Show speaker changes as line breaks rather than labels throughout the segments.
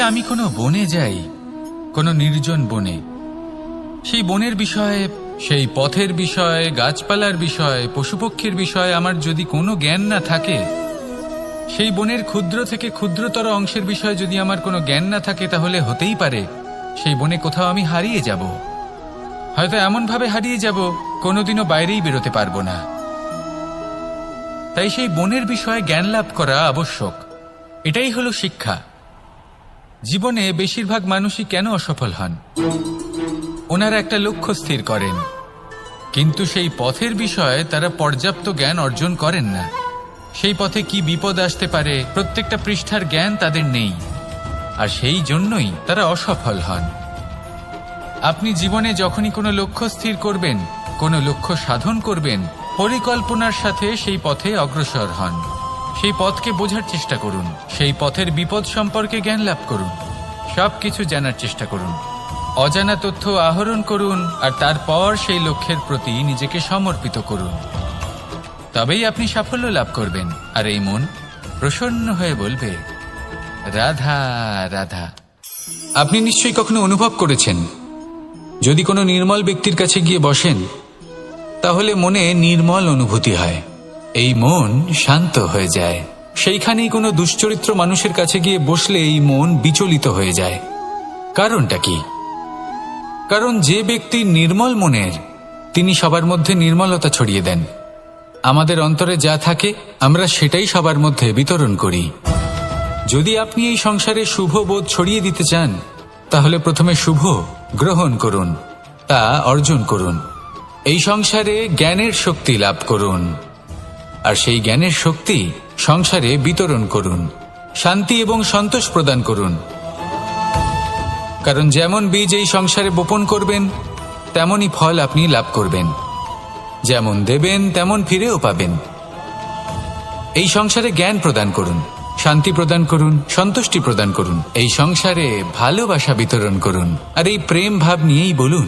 আমি কোনো বনে যাই, কোনো নির্জন বনে, সেই বনের বিষয়ে, সেই পথের বিষয়ে, গাছপালার বিষয়ে, পশুপক্ষীর বিষয়ে আমার যদি কোনো জ্ঞান না থাকে, সেই বনের ক্ষুদ্র থেকে ক্ষুদ্রতর অংশের বিষয়ে যদি আমার কোনো জ্ঞান না থাকে, তাহলে হতেই পারে সেই বনে কোথাও আমি হারিয়ে যাব। হয়তো এমনভাবে হারিয়ে যাব কোনোদিনও বাইরেই বেরোতে পারবো না। তাই সেই বনের বিষয়ে জ্ঞান লাভ করা আবশ্যক। এটাই হলো শিক্ষা। জীবনে বেশিরভাগ মানুষই কেন অসফল হন? ওনারা একটা লক্ষ্য স্থির করেন, কিন্তু সেই পথের বিষয়ে তারা পর্যাপ্ত জ্ঞান অর্জন করেন না। সেই পথে কি বিপদ আসতে পারে প্রত্যেকটা পৃষ্ঠার জ্ঞান তাদের নেই, আর সেই জন্যই তারা অসফল হন। আপনি জীবনে যখনই কোনো লক্ষ্য স্থির করবেন, কোনো লক্ষ্য সাধন করবেন, পরিকল্পনার সাথে সেই পথে অগ্রসর হন। সেই পথকে বোঝার চেষ্টা করুন, সেই পথের বিপদ সম্পর্কে জ্ঞান লাভ করুন, সবকিছু জানার চেষ্টা করুন, অজানা তথ্য আহরণ করুন, আর তারপর সেই লক্ষ্যের প্রতি নিজেকে সমর্পিত করুন। তবেই আপনি সাফল্য লাভ করবেন। আর এই মন প্রসন্ন হয়ে বলবে, রাধা রাধা। আপনি নিশ্চয়ই কখনো অনুভব করেছেন, যদি কোনো নির্মল ব্যক্তির কাছে গিয়ে বসেন, তাহলে মনে নির্মল অনুভূতি হয়, এই মন শান্ত হয়ে যায়। সেইখানেই কোনো দুশ্চরিত্র মানুষের কাছে গিয়ে বসলে এই মন বিচলিত হয়ে যায়। কারণটা কি? কারণ যে ব্যক্তি নির্মল মনের, তিনি সবার মধ্যে নির্মলতা ছড়িয়ে দেন। আমাদের অন্তরে যা থাকে আমরা সেটাই সবার মধ্যে বিতরণ করি। যদি আপনি এই সংসারে শুভ বোধ ছড়িয়ে দিতে চান, তাহলে প্রথমে শুভ গ্রহণ করুন, তা অর্জন করুন। এই সংসারে জ্ঞানের শক্তি লাভ করুন, আর সেই জ্ঞানের শক্তি সংসারে বিতরণ করুন। শান্তি এবং সন্তোষ প্রদান করুন। কারণ যেমন বীজ এই সংসারে বপন করবেন, তেমনই ফল আপনি লাভ করবেন। যেমন দেবেন তেমন ফিরেও পাবেন। এই সংসারে জ্ঞান প্রদান করুন, শান্তি প্রদান করুন, সন্তুষ্টি প্রদান করুন। এই সংসারে ভালোবাসা বিতরণ করুন, আর এই প্রেম ভাব নিয়েই বলুন,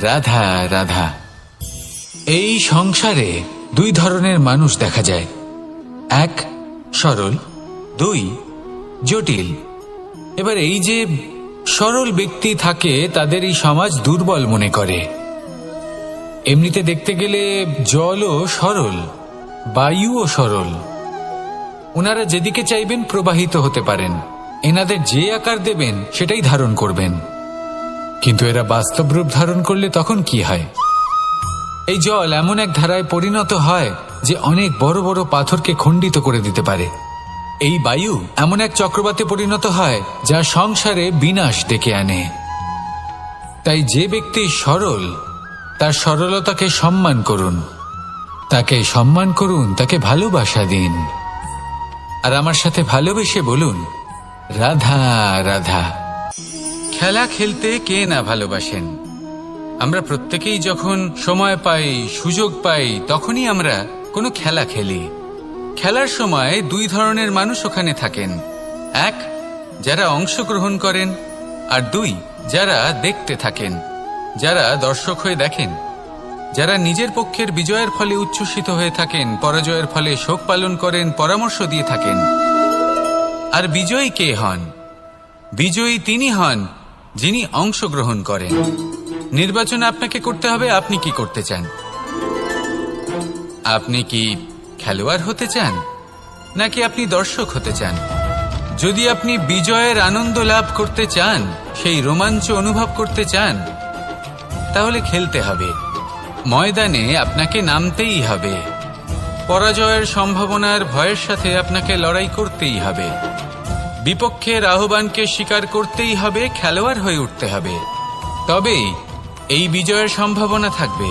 রাধা রাধা। এই সংসারে দুই ধরনের মানুষ দেখা যায়, এক সরল, দুই জটিল। এবার এই যে সরল ব্যক্তি থাকে, তাদের এই সমাজ দুর্বল মনে করে। এমনিতে দেখতে গেলে জলও সরল, বায়ুও সরল। ওনারা যেদিকে চাইবেন প্রবাহিত হতে পারেন, এনাদের যে আকার দেবেন সেটাই ধারণ করবেন। কিন্তু এরা বাস্তব রূপ ধারণ করলে তখন কি হয়? এই জল এমন এক ধারায় পরিণত হয় যে অনেক বড় বড় পাথরকে খণ্ডিত করে দিতে পারে। এই বায়ু এমন এক চক্রবাতে পরিণত হয় যা সংসারে বিনাশ ডেকে আনে। তাই যে ব্যক্তি সরল, তার সরলতাকে সম্মান করুন, তাকে সম্মান করুন, তাকে ভালোবাসা দিন। আর আমার সাথে ভালোবেসে বলুন, রাধা রাধা। খেলা খেলতে কে না ভালোবাসেন? আমরা প্রত্যেকেই যখন সময় পাই, সুযোগ পাই, তখনই আমরা কোনো খেলা খেলি। খেলার সময় দুই ধরনের মানুষ ওখানে থাকেন, এক যারা অংশগ্রহণ করেন, আর দুই যারা দেখতে থাকেন, যারা দর্শক হয়ে দেখেন, যারা নিজের পক্ষের বিজয়ের ফলে উচ্ছ্বসিত হয়ে থাকেন, পরাজয়ের ফলে শোক পালন করেন, পরামর্শ দিয়ে থাকেন। আর বিজয়ী কে হন? বিজয়ী তিনি হন যিনি অংশগ্রহণ করেন। নির্বাচন আপনাকে করতে হবে, আপনি কি করতে চান? আপনি কি খেলোয়াড় হতে চান, নাকি আপনি দর্শক হতে চান? যদি আপনি বিজয়ের আনন্দ লাভ করতে চান, সেই রোমাঞ্চ অনুভব করতে চান, তাহলে খেলতে হবে। ময়দানে আপনাকে নামতেই হবে। পরাজয়ের সম্ভাবনার ভয়ের সাথে আপনাকে লড়াই করতেই হবে। বিপক্ষের আহ্বানকে স্বীকার করতেই হবে, খেলোয়াড় হয়ে উঠতে হবে। তবেই এই বিজয়ের সম্ভাবনা থাকবে।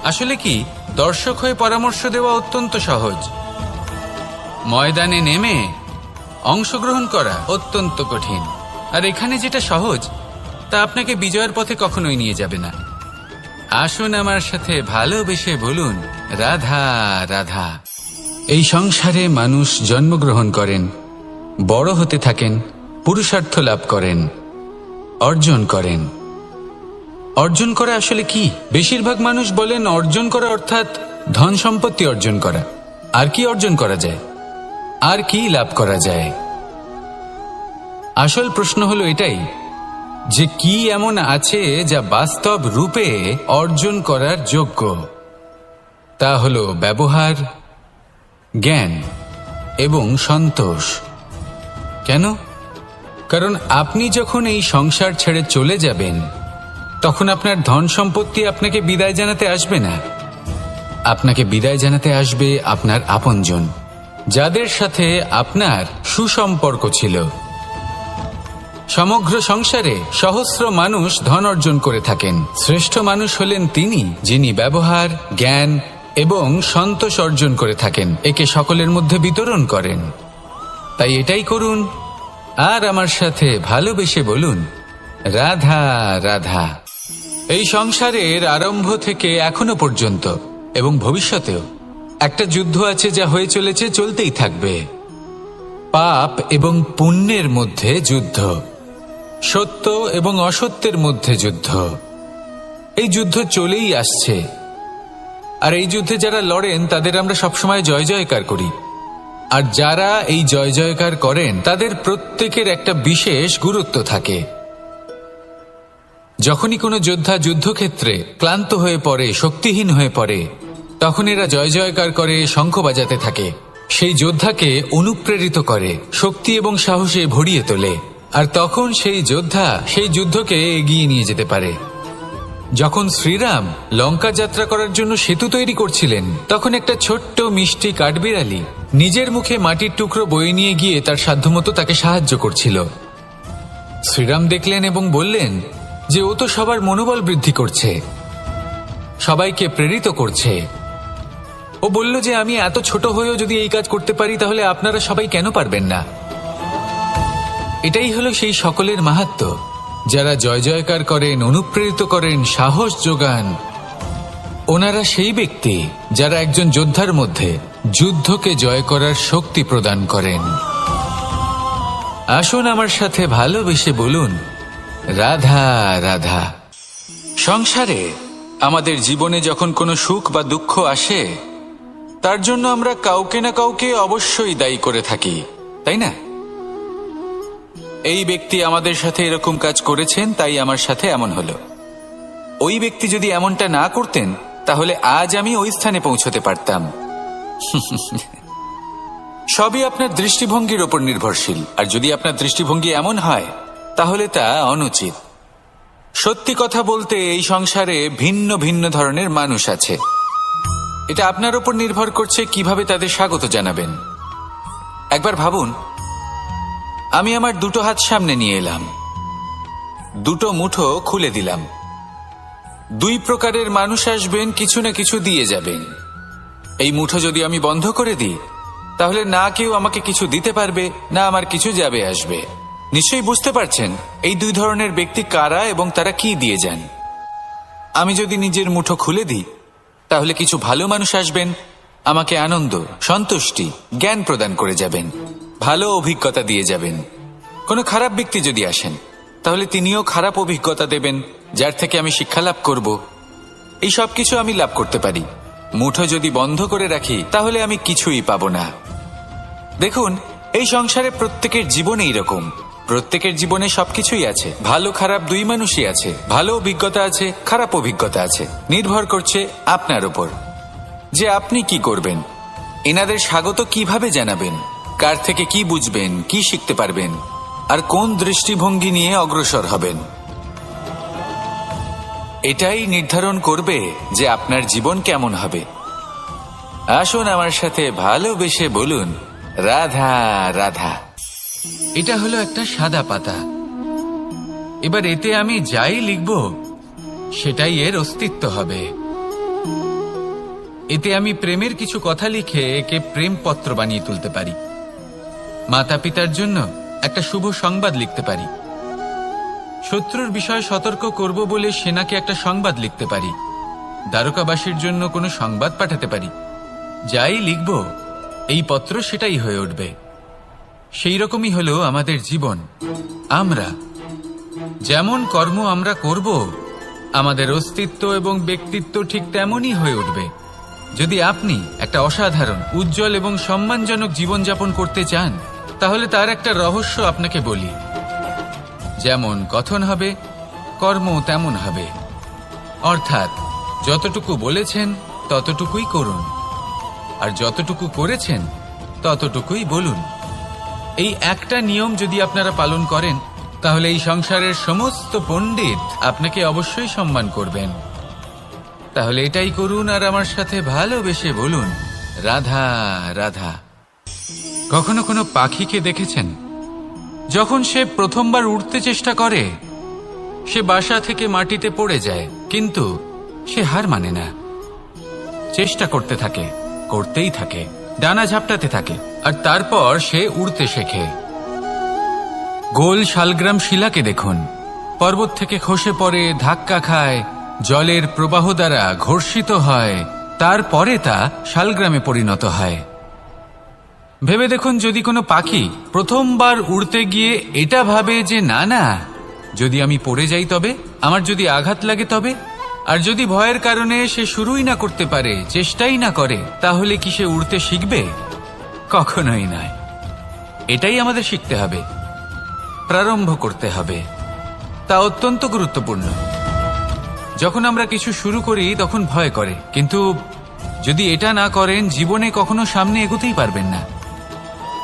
আসলে কি, দর্শক হয়ে পরামর্শ দেওয়া অত্যন্ত সহজ, ময়দানে নেমে অংশগ্রহণ করা অত্যন্ত কঠিন। আর এখানে যেটা সহজ, তা আপনাকে বিজয়ের পথে কখনোই নিয়ে যাবে না। আসুন আমার সাথে ভালোবেসে বলুন, রাধা রাধা। এই সংসারে মানুষ জন্মগ্রহণ করেন, বড় হতে থাকেন, পুরুষার্থ লাভ করেন, অর্জন করেন। অর্জন করা আসলে কি? বেশিরভাগ মানুষ বলেন অর্জন করা অর্থাৎ ধন সম্পত্তি অর্জন করা। আর কি অর্জন করা যায়? আর কি লাভ করা যায়? আসল প্রশ্ন হলো এটাই যে কি এমন আছে যা বাস্তব রূপে অর্জন করার যোগ্য। তা হলো ব্যবহার, জ্ঞান এবং সন্তোষ। কেন? কারণ আপনি যখন এই সংসার ছেড়ে চলে যাবেন তখন আপনার ধন সম্পত্তি আপনাকে বিদায় জানাতে আসবে না। আপনাকে বিদায় জানাতে আসবে আপনার আপনজন, যাদের সাথে আপনার সুসম্পর্ক ছিল। সমগ্র সংসারে সহস্র মানুষ ধন অর্জন করে থাকেন। শ্রেষ্ঠ মানুষ হলেন তিনি যিনি ব্যবহার, জ্ঞান এবং সন্তোষ অর্জন করে থাকেন, একে সকলের মধ্যে বিতরণ করেন। তাই এটাই করুন আর আমার সাথে ভালোবেসে বলুন, রাধা রাধা। এই সংসারের আরম্ভ থেকে এখনো পর্যন্ত এবং ভবিষ্যতেও একটা যুদ্ধ আছে যা হয়ে চলেছে, চলতেই থাকবে। পাপ এবং পুণ্যের মধ্যে যুদ্ধ, সত্য এবং অসত্যের মধ্যে যুদ্ধ। এই যুদ্ধ চলেই আসছে, আর এই যুদ্ধে যারা লড়েন তাদের আমরা সবসময় জয় জয়কার করি। আর যারা এই জয় জয়কার করেন তাদের প্রত্যেকের একটা বিশেষ গুরুত্ব থাকে। যখনই কোনো যোদ্ধা যুদ্ধক্ষেত্রে ক্লান্ত হয়ে পড়ে, শক্তিহীন হয়ে পড়ে, তখন এরা জয় জয়কার করে, শঙ্খ বাজাতে থাকে, সেই যোদ্ধাকে অনুপ্রেরিত করে, শক্তি এবং সাহসে ভরিয়ে তোলে। আর তখন সেই যোদ্ধা সেই যুদ্ধকে এগিয়ে নিয়ে যেতে পারে। যখন শ্রীরাম লঙ্কা যাত্রা করার জন্য সেতু তৈরি করছিলেন, তখন একটা ছোট্ট মিষ্টি কাঠবিড়ালি নিজের মুখে মাটির টুকরো বয়ে নিয়ে গিয়ে তার সাধ্যমতো তাকে সাহায্য করছিল। শ্রীরাম দেখলেন এবং বললেন যে ও তো সবার মনোবল বৃদ্ধি করছে, সবাইকে প্রেরিত করছে। ও বলল যে আমি এত ছোট হয়েও যদি এই কাজ করতে পারি, তাহলে আপনারা সবাই কেন পারবেন না? এটাই হলো সেই সকলের মাহাত্ম্য, যারা জয় জয়কার করেন, অনুপ্রেরিত করেন, সাহস যোগান। ওনারা সেই ব্যক্তি যারা একজন যোদ্ধার মধ্যে যুদ্ধকে জয় করার শক্তি প্রদান করেন। আসুন আমার সাথে ভালোবেসে বলুন, রাধা রাধা। সংসারে আমাদের জীবনে যখন কোনো সুখ বা দুঃখ আসে, তার জন্য আমরা কাউকে না কাউকে অবশ্যই দায়ী করে থাকি, তাই না? এই ব্যক্তি আমাদের সাথে এরকম কাজ করেছেন, তাই আমার সাথে এমন হলো। ওই ব্যক্তি যদি এমনটা না করতেন, তাহলে আজ আমি ওই স্থানে পৌঁছতে পারতাম। সবই আপনার দৃষ্টিভঙ্গির ওপর নির্ভরশীল। আর যদি আপনার দৃষ্টিভঙ্গি এমন হয়, তাহলে তা অনুচিত। সত্যি কথা বলতে এই সংসারে ভিন্ন ভিন্ন ধরনের মানুষ আছে। এটা আপনার ওপর নির্ভর করছে কিভাবে তাদের স্বাগত জানাবেন। একবার ভাবুন, আমি আমার দুটো হাত সামনে নিয়ে এলাম, দুটো মুঠো খুলে দিলাম। দুই প্রকারের মানুষ আসবেন, কিছু না কিছু দিয়ে যাবেন। এই মুঠো যদি আমি বন্ধ করে দিই, তাহলে না কেউ আমাকে কিছু দিতে পারবে, না আমার কিছু যাবে আসবে। নিশ্চয়ই বুঝতে পারছেন এই দুই ধরনের ব্যক্তি কারা এবং তারা কি দিয়ে যান। আমি যদি নিজের মুঠো খুলে দিই, তাহলে কিছু ভালো মানুষ আসবেন, আমাকে আনন্দ, সন্তুষ্টি, জ্ঞান প্রদান করে যাবেন, ভালো অভিজ্ঞতা দিয়ে যাবেন। কোনো খারাপ ব্যক্তি যদি আসেন, তাহলে তিনিও খারাপ অভিজ্ঞতা দেবেন, যার থেকে আমি শিক্ষা লাভ করব। এই সব কিছু আমি লাভ করতে পারি। মুঠো যদি বন্ধ করে রাখি, তাহলে আমি কিছুই পাবো না। দেখুন, এই সংসারে প্রত্যেকের জীবনে এইরকম। প্রত্যেকের জীবনে সবকিছুই আছে, ভালো খারাপ দুই মানুষই আছে, ভালো অভিজ্ঞতা আছে, খারাপ অভিজ্ঞতা আছে। নির্ভর করছে আপনার উপর যে আপনি কি করবেন, এনাদের স্বাগত কিভাবে জানাবেন, কার থেকে কি বুঝবেন, কি শিখতে পারবেন, আর কোন দৃষ্টিভঙ্গি নিয়ে অগ্রসর হবেন। এটাই নির্ধারণ করবে যে আপনার জীবন কেমন হবে। আসুন আমার সাথে ভালোবেসে বলুন, রাধা রাধা। এটা হলো একটা সাদা পাতা। এবার এতে আমি যাই লিখব, সেটাই এর অস্তিত্ব হবে। এতে আমি প্রেমের কিছু কথা লিখে একে প্রেমপত্র বানিয়ে তুলতে পারি। মাতা পিতার জন্য একটা শুভ সংবাদ লিখতে পারি। শত্রুর বিষয়ে সতর্ক করব বলে সেনাকে একটা সংবাদ লিখতে পারি। দ্বারকাবাসীর জন্য কোনো সংবাদ পাঠাতে পারি। যাই লিখব, এই পত্র সেটাই হয়ে উঠবে। সেই রকমই হলো আমাদের জীবন। আমরা যেমন কর্ম আমরা করব, আমাদের অস্তিত্ব এবং ব্যক্তিত্ব ঠিক তেমনই হয়ে উঠবে। যদি আপনি একটা অসাধারণ, উজ্জ্বল এবং সম্মানজনক জীবনযাপন করতে চান, তাহলে তার একটা রহস্য আপনাকে বলি। যেমন কথন হবে, কর্ম তেমন হবে। অর্থাৎ যতটুকু বলেছেন ততটুকুই করুন, আর যতটুকু করেছেন ততটুকুই বলুন। এই একটা নিয়ম যদি আপনারা পালন করেন, তাহলে এই সংসারের সমস্ত পণ্ডিত আপনাকে অবশ্যই সম্মান করবেন। তাহলে এটাই করুন আর আমার সাথে ভালোবেসে বলুন, রাধা রাধা। কখনো কোনো পাখিকে দেখেছেন? যখন সে প্রথমবার উড়তে চেষ্টা করে, সে বাসা থেকে মাটিতে পড়ে যায়, কিন্তু সে হার মানে না, চেষ্টা করতে থাকে, করতেই থাকে, ডানা ঝাপটাতে থাকে, আর তারপর সে উড়তে শেখে। গোল শালগ্রাম শিলাকে দেখুন, পর্বত থেকে খসে পড়ে, ধাক্কা খায়, জলের প্রবাহ দ্বারা ঘর্ষিত হয়, তারপরে তা শালগ্রামে পরিণত হয়। ভেবে দেখুন, যদি কোনো পাখি প্রথমবার উড়তে গিয়ে এটা ভাবে যে না না, যদি আমি পড়ে যাই তবে, আমার যদি আঘাত লাগে তবে, আর যদি ভয়ের কারণে সে শুরুই না করতে পারে, চেষ্টাই না করে, তাহলে কি সে উড়তে শিখবে? কখনোই নয়। এটাই আমাদের শিখতে হবে, প্রারম্ভ করতে হবে। তা অত্যন্ত গুরুত্বপূর্ণ। যখন আমরা কিছু শুরু করি তখন ভয় করে, কিন্তু যদি এটা না করেন, জীবনে কখনো সামনে এগোতেই পারবেন না।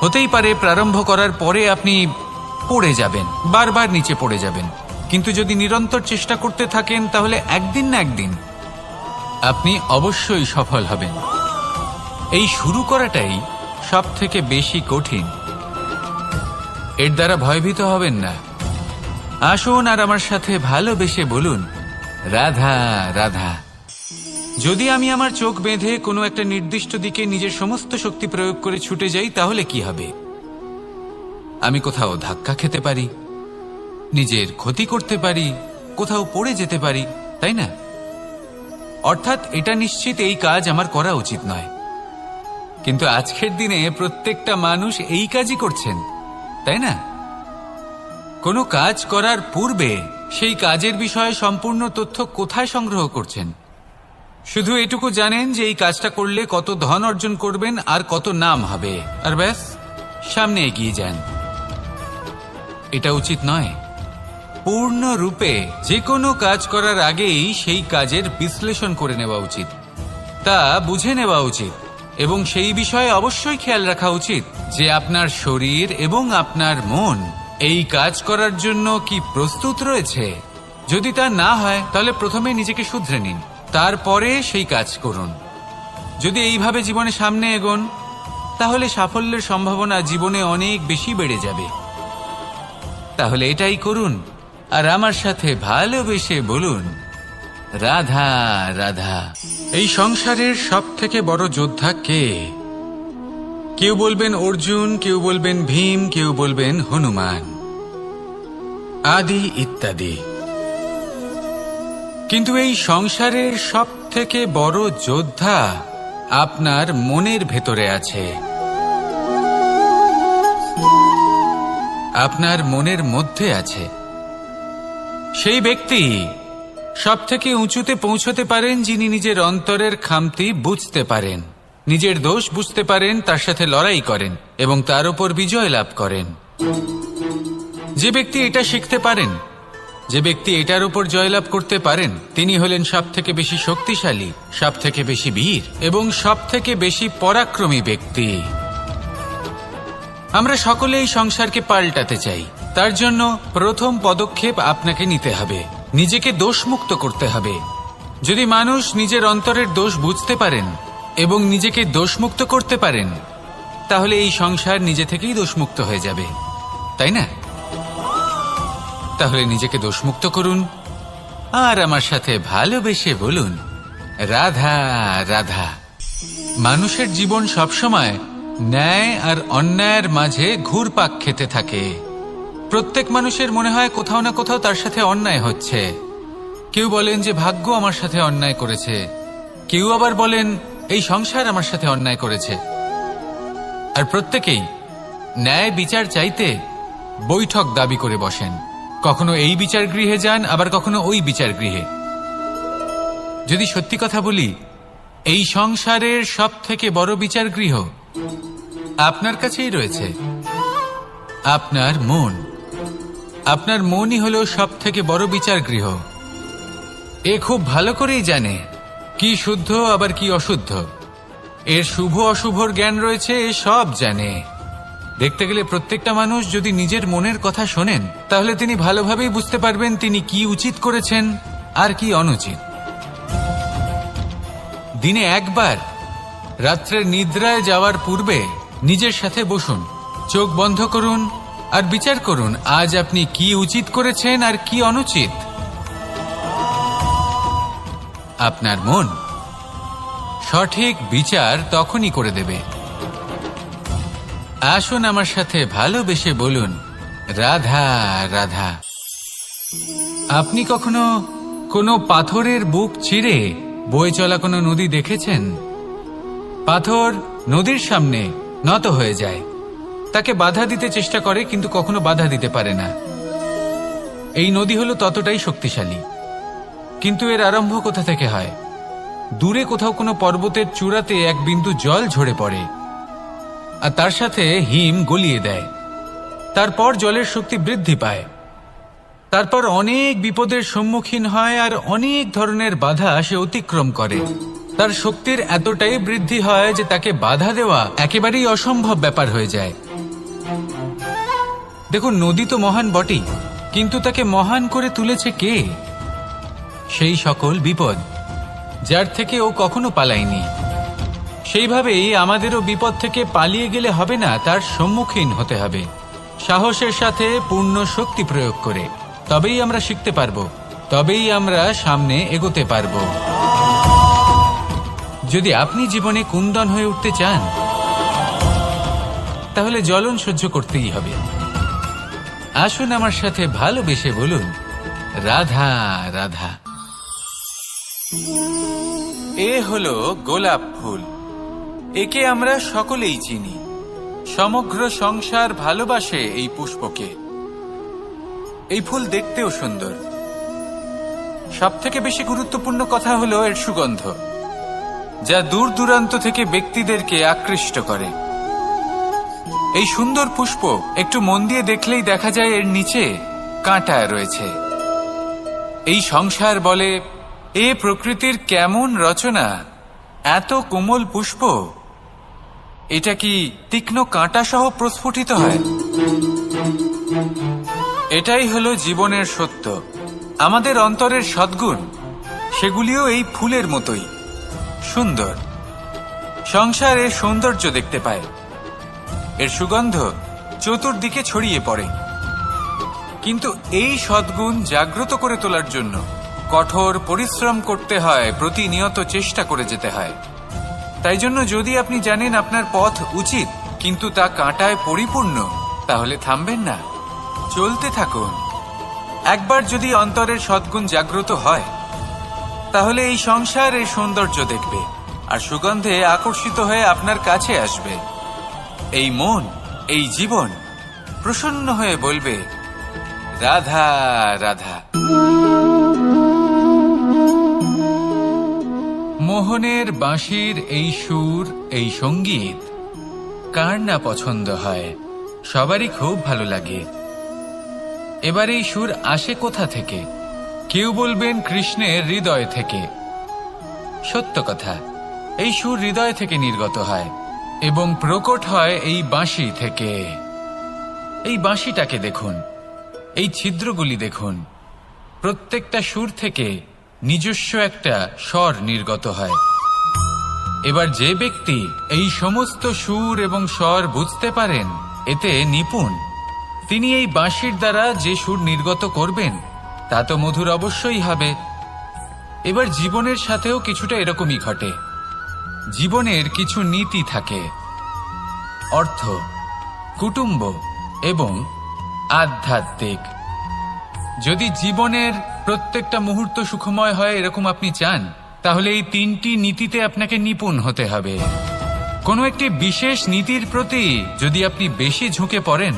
হতেই পারে প্রারম্ভ করার পরে আপনি পড়ে যাবেন, বারবার নিচে পড়ে যাবেন, কিন্তু যদি নিরন্তর চেষ্টা করতে থাকেন, তাহলে একদিন না একদিন আপনি অবশ্যই সফল হবেন। এই শুরু করাটাই সব থেকে বেশি কঠিন। এর দ্বারা ভয়ভীত হবেন না। আসুন আর আমার সাথে ভালোবেসে বলুন, রাধা রাধা। যদি আমি আমার চোখ বেঁধে কোনো একটা নির্দিষ্ট দিকে নিজের সমস্ত শক্তি প্রয়োগ করে ছুটে যাই, তাহলে কি হবে? আমি কোথাও ধাক্কা খেতে পারি, নিজের ক্ষতি করতে পারি, কোথাও পড়ে যেতে পারি, তাই না? অর্থাৎ এটা নিশ্চিত এই কাজ আমার করা উচিত নয়। কিন্তু আজকের দিনে প্রত্যেকটা মানুষ এই কাজই করছেন, তাই না? কোনো কাজ করার পূর্বে সেই কাজের বিষয়ে সম্পূর্ণ তথ্য কোথায় সংগ্রহ করছেন? শুধু এটুকু জানেন যে এই কাজটা করলে কত ধন অর্জন করবেন আর কত নাম হবে, আর ব্যাস, সামনে এগিয়ে যান। এটা উচিত নয়। পূর্ণরূপে যে কোনো কাজ করার আগেই সেই কাজের বিশ্লেষণ করে নেওয়া উচিত, তা বুঝে নেওয়া উচিত, এবং সেই বিষয়ে অবশ্যই খেয়াল রাখা উচিত যে আপনার শরীর এবং আপনার মন এই কাজ করার জন্য কি প্রস্তুত রয়েছে। যদি তা না হয়, তাহলে প্রথমে নিজেকে শুধরে নিন, তারপরে সেই কাজ করুন। যদি এইভাবে জীবনে সামনে এগোন, তাহলে সাফল্যের সম্ভাবনা জীবনে অনেক বেশি বেড়ে যাবে। তাহলে এটাই করুন আর আমার সাথে ভালোবেসে বলুন, রাধা রাধা। এই সংসারের সব থেকে বড় যোদ্ধা কে? কেউ বলবেন অর্জুন, কেউ বলবেন ভীম, কেউ বলবেন হনুমান, আদি ইত্যাদি। কিন্তু এই সংসারের সব থেকে বড় যোদ্ধা আপনার মনের ভেতরে আছে, আপনার মনের মধ্যে আছে। সেই ব্যক্তি সব থেকে উঁচুতে পৌঁছতে পারেন যিনি নিজের অন্তরের খামতি বুঝতে পারেন, নিজের দোষ বুঝতে পারেন, তার সাথে লড়াই করেন এবং তার উপর বিজয় লাভ করেন। যে ব্যক্তি এটা শিখতে পারেন, যে ব্যক্তি এটার উপর জয়লাভ করতে পারেন, তিনি হলেন সব থেকে বেশি শক্তিশালী, সব থেকে বেশি বীর এবং সব থেকে বেশি পরাক্রমী ব্যক্তি। আমরা সকলে এই সংসারকে পাল্টাতে চাই। তার জন্য প্রথম পদক্ষেপ আপনাকে নিতে হবে, নিজেকে দোষমুক্ত করতে হবে। যদি মানুষ নিজের অন্তরের দোষ বুঝতে পারেন এবং নিজেকে দোষমুক্ত করতে পারেন, তাহলে এই সংসার নিজে থেকেই দোষমুক্ত হয়ে যাবে, তাই না? তাহলে নিজেকে দোষমুক্ত করুন আর আমার সাথে ভালোবেসে বলুন, রাধা রাধা। মানুষের জীবন সবসময় ন্যায় আর অন্যায়ের মাঝে ঘুরপাক খেতে থাকে। প্রত্যেক মানুষের মনে হয় কোথাও না কোথাও তার সাথে অন্যায় হচ্ছে। কেউ বলেন যে ভাগ্য আমার সাথে অন্যায় করেছে, কেউ আবার বলেন এই সংসার আমার সাথে অন্যায় করেছে। আর প্রত্যেকেই ন্যায় বিচার চাইতে বৈঠক দাবি করে বসেন। কখনো এই বিচার গৃহে যান, আবার কখনো ওই বিচার গৃহে। যদি সত্যি কথা বলি, এই সংসারের সব থেকে বড় বিচার গৃহ আপনার কাছেই রয়েছে, আপনার মন। আপনার মনই হলো সব থেকে বড় বিচার গৃহ। এ খুব ভালো করেই জানে কি শুদ্ধ আবার কি অশুদ্ধ, এর শুভ অশুভর জ্ঞান রয়েছে, এ সব জানে। দেখতে গেলে প্রত্যেকটা মানুষ যদি নিজের মনের কথা শোনেন, তাহলে তিনি ভালোভাবেই বুঝতে পারবেন তিনি কি উচিত করেছেন আর কি অনুচিত। দিনে একবার রাত্রের নিদ্রায় যাওয়ার পূর্বে নিজের সাথে বসুন, চোখ বন্ধ করুন আর বিচার করুন আজ আপনি কি উচিত করেছেন আর কি অনুচিত। আপনার মন সঠিক বিচার তখনই করে দেবে। আসুন আমার সাথে ভালোবেসে বলুন, রাধা রাধা। আপনি কখনো কোনো পাথরের বুক চিরে বয়ে চলা কোনো নদী দেখেছেন? পাথর নদীর সামনে নত হয়ে যায়, তাকে বাধা দিতে চেষ্টা করে কিন্তু কখনো বাধা দিতে পারে না। এই নদী হলো ততটাই শক্তিশালী, কিন্তু এর আরম্ভ কোথা থেকে হয়? দূরে কোথাও কোনো পর্বতের চূড়াতে এক বিন্দু জল ঝরে পড়ে আর তার সাথে হিম গলিয়ে দেয়। তারপর জলের শক্তি বৃদ্ধি পায়, তারপর অনেক বিপদের সম্মুখীন হয় আর অনেক ধরনের বাধা সে অতিক্রম করে। তার শক্তির এতটাই বৃদ্ধি হয় যে তাকে বাধা দেওয়া একেবারেই অসম্ভব ব্যাপার হয়ে যায়। দেখুন, নদী তো মহান বটেই, কিন্তু তাকে মহান করে তুলেছে কে? সেই সকল বিপদ যার থেকে ও কখনো পালায়নি। সেইভাবেই আমাদেরও বিপদ থেকে পালিয়ে গেলে হবে না, তার সম্মুখীন হতে হবে সাহসের সাথে, পূর্ণ শক্তি প্রয়োগ করে। তবেই আমরা শিখতে পারবো, তবেই আমরা সামনে এগোতে পারবো। যদি আপনি জীবনে কুন্দন হয়ে উঠতে চান, তাহলে জ্বলন সহ্য করতেই হবে। আসুন আমার সাথে ভালোবেসে বলুন, রাধা রাধা। এ হলো গোলাপ ফুল, একে আমরা সকলেই চিনি। সমগ্র সংসার ভালোবাসে এই পুষ্পকে। এই ফুল দেখতেও সুন্দর। সবথেকে বেশি গুরুত্বপূর্ণ কথা হলো এর সুগন্ধ, যা দূর দূরান্ত থেকে ব্যক্তিদেরকে আকৃষ্ট করে। এই সুন্দর পুষ্প একটু মন দিয়ে দেখলেই দেখা যায় এর নিচে কাঁটা রয়েছে। এই সংসার বলে, এ প্রকৃতির কেমন রচনা, এত কোমল পুষ্প, এটা কি তীক্ষ্ণ কাঁটা সহ প্রস্ফুটিত হয়? এটাই হলো জীবনের সত্য। আমাদের অন্তরের সদ্গুণ, সেগুলিও এই ফুলের মতোই সুন্দর। সংসার এর সৌন্দর্য দেখতে পায়, এর সুগন্ধ চতুর্দিকে ছড়িয়ে পড়ে। কিন্তু এই সদ্গুণ জাগ্রত করে তোলার জন্য কঠোর পরিশ্রম করতে হয়, প্রতিনিয়ত চেষ্টা করে যেতে হয়। তাই জন্য যদি আপনি জানেন আপনার পথ উচিত কিন্তু তা কাঁটায় পরিপূর্ণ, তাহলে থামবেন না, চলতে থাকুন। একবার যদি অন্তরের সদ্গুণ জাগ্রত হয়, তাহলে এই সংসার এর সৌন্দর্য দেখবে আর সুগন্ধে আকর্ষিত হয়ে আপনার কাছে আসবে। এই মন, এই জীবন প্রসন্ন হয়ে বলবে, রাধা রাধা। মোহনের বাঁশির এই সুর, এই সঙ্গীত কার না পছন্দ হয়? সবারই খুব ভালো লাগে। এবার এই সুর আসে কোথা থেকে? কেউ বলবেন কৃষ্ণের হৃদয় থেকে। সত্য কথা, এই সুর হৃদয় থেকে নির্গত হয় এবং প্রকট হয় এই বাঁশি থেকে। এই বাঁশিটাকে দেখুন, এই ছিদ্রগুলি দেখুন, প্রত্যেকটা সুর থেকে নিজস্ব একটা স্বর নির্গত হয়। এবার যে ব্যক্তি এই সমস্ত সুর এবং স্বর বুঝতে পারেন, এতে নিপুণ, তিনি এই বাঁশির দ্বারা যে সুর নির্গত করবেন তা তো মধুর অবশ্যই হবে। এবার জীবনের সাথেও কিছুটা এরকমই ঘটে। জীবনের কিছু নীতি থাকে, অর্থ, কুটুম্ব এবং আধ্যাত্মিক। যদি জীবনের প্রত্যেকটা মুহূর্ত সুখময় হয় এরকম আপনি চান, তাহলে এই তিনটি নীতিতে আপনাকে নিপুণ হতে হবে। কোনো একটি বিশেষ নীতির প্রতি যদি আপনি বেশি ঝুঁকে পড়েন,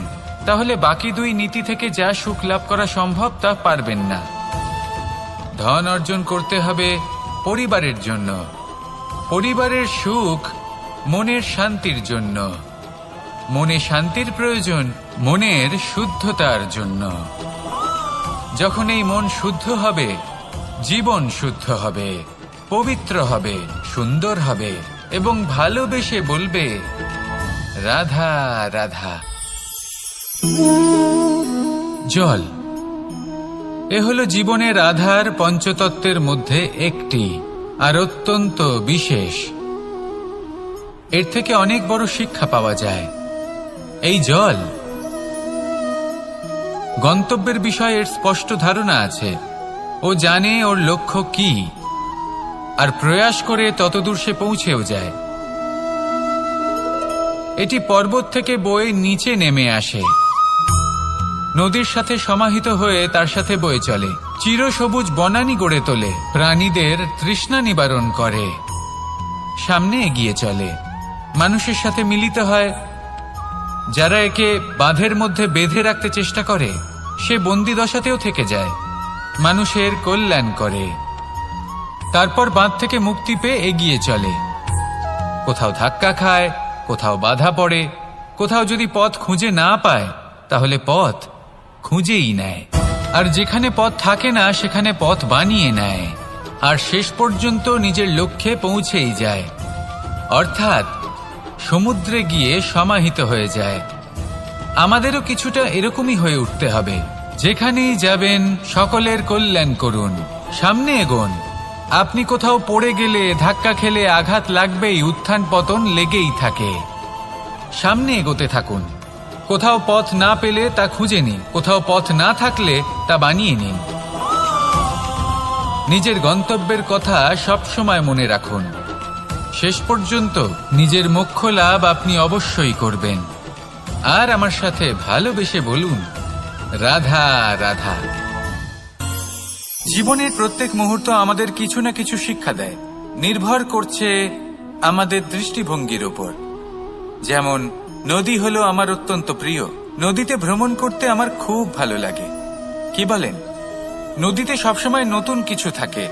তাহলে বাকি দুই নীতি থেকে যা সুখ লাভ করা সম্ভব তা পারবেন না। ধন অর্জন করতে হবে পরিবারের জন্য, পরিবারের সুখ মনের শান্তির জন্য। মনে শান্তির প্রয়োজন মনের শুদ্ধতার জন্য। যখন এই মন শুদ্ধ হবে, জীবন শুদ্ধ হবে, পবিত্র হবে, সুন্দর হবে এবং ভালোবেসে বলবে রাধা রাধা। জল এ হলো জীবনের আধার পঞ্চতত্ত্বের মধ্যে একটি, আর অত্যন্ত বিশেষ। এর থেকে অনেক বড় শিক্ষা পাওয়া যায়। এই জল গন্তব্যের বিষয়ে এর স্পষ্ট ধারণা আছে। ও জানে ওর লক্ষ্য কি, আর প্রয়াস করে ততদূর সে পৌঁছেও যায়। এটি পর্বত থেকে বয়ে নিচে নেমে আসে, নদীর সাথে সমাহিত হয়ে তার সাথে বয়ে চলে, চিরসবুজ বনানী গড়ে তোলে, প্রাণীদের তৃষ্ণা নিবারণ করে, সামনে এগিয়ে চলে, মানুষের সাথে মিলিত হয়। যারা একে বাঁধের মধ্যে বেঁধে রাখতে চেষ্টা করে সে বন্দি দশাতেও থেকে যায়, মানুষের কল্যাণ করে। তারপর বাঁধ থেকে মুক্তি পেয়ে এগিয়ে চলে, কোথাও ধাক্কা খায়, কোথাও বাধা পড়ে, কোথাও যদি পথ খুঁজে না পায় তাহলে পথ খুঁজেই নেয়, আর যেখানে পথ থাকে না সেখানে পথ বানিয়ে নেয়, আর শেষ পর্যন্ত নিজের লক্ষ্যে পৌঁছেই যায়, অর্থাৎ সমুদ্রে গিয়ে সমাহিত হয়ে যায়। আমাদেরও কিছুটা এরকমই হয়ে উঠতে হবে। যেখানেই যাবেন সকলের কল্যাণ করুন, সামনে এগোন। আপনি কোথাও পড়ে গেলে, ধাক্কা খেলে আঘাত লাগবেই, উত্থান পতন লেগেই থাকে। সামনে এগোতে থাকুন। কোথাও পথ না পেলে তা খুঁজে নিন, কোথাও পথ না থাকলে তা বানিয়ে নিন। নিজের গন্তব্যের কথা সবসময় মনে রাখুন। শেষ পর্যন্ত নিজের মোক্ষ লাভ আপনি অবশ্যই করবেন। আর আমার সাথে ভালোবেসে বলুন রাধা রাধা। জীবনের প্রত্যেক মুহূর্ত আমাদের কিছু না কিছু শিক্ষা দেয়, নির্ভর করছে আমাদের দৃষ্টিভঙ্গির উপর। যেমন নদী হলো আমার অত্যন্ত প্রিয়, নদীতে ভ্রমণ করতে আমার খুব ভালো লাগে। কি বলেন? নদীতে সবসময় নতুন কিছু থাকে,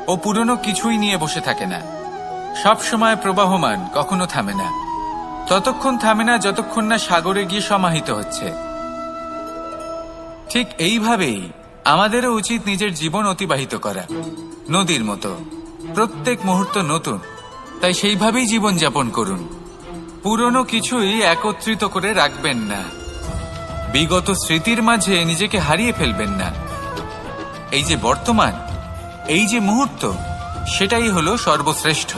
ও পুরনো কিছুই নিয়ে বসে থাকে না, সবসময় প্রবাহমান, কখনো থামে না। ততক্ষণ থামে না যতক্ষণ না সাগরে গিয়ে সমাহিত হচ্ছে। ঠিক এইভাবেই আমাদেরও উচিত নিজের জীবন অতিবাহিত করা, নদীর মতো। প্রত্যেক মুহূর্ত নতুন, তাই সেইভাবেই জীবন যাপন করুন। পুরনো কিছুই একত্রিত করে রাখবেন না, বিগত স্মৃতির মাঝে নিজেকে হারিয়ে ফেলবেন না। এই যে বর্তমান, এই যে মুহূর্ত, সেটাই হলো সর্বশ্রেষ্ঠ।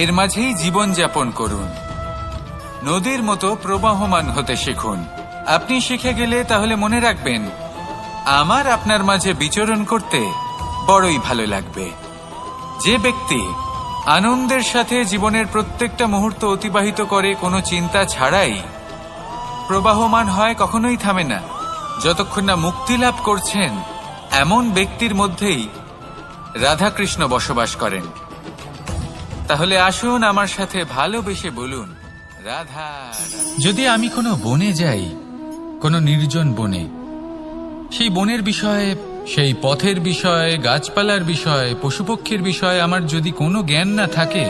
এর মাঝেই জীবন যাপন করুন, নদীর মতো প্রবাহমান হতে শিখুন। আপনি শিখে গেলে তাহলে মনে রাখবেন, আমার আপনার মাঝে বিচরণ করতে বড়ই ভালো লাগবে। যে ব্যক্তি আনন্দের সাথে জীবনের প্রত্যেকটা মুহূর্ত অতিবাহিত করে কোনো চিন্তা ছাড়াই, প্রবাহমান হয়, কখনোই থামে না, যতক্ষণ না মুক্তি লাভ করছেন, এমন ব্যক্তির মধ্যেই রাধাকৃষ্ণ বসবাস করেন। তাহলে আসুন আমার সাথে ভালোবেসে বলুন রাধা। যদি আমি কোনো বনে যাই, কোনো নির্জন বনে, সেই বনের বিষয়ে, সেই পথের বিষয়ে, গাছপালার বিষয়ে, পশুপক্ষীর বিষয়ে আমার যদি কোনো জ্ঞান না থাকে,